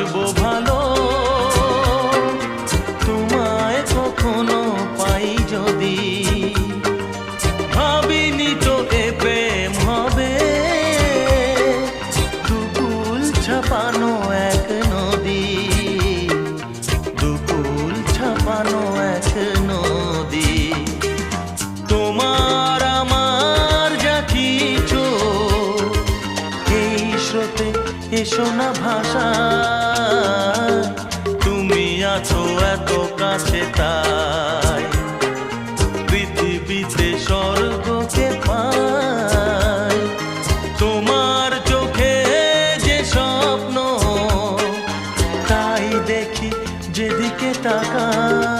বাসবো ভালো, তোমায় কখনো পাই যদি। ভাবিনি তো এ প্রেম হবে, দুকুল ছাপানো এক নদী, দুকুল ছাপানো এক নদী। তোমার আমার যা কিছু এই স্রোতে এসো না ভাষা, তুমি আছো এত কাছে তাই পৃথিবীতে স্বর্গকে পাই। তোমার চোখে যে স্বপ্ন তাই দেখি যেদিকে তাকাই।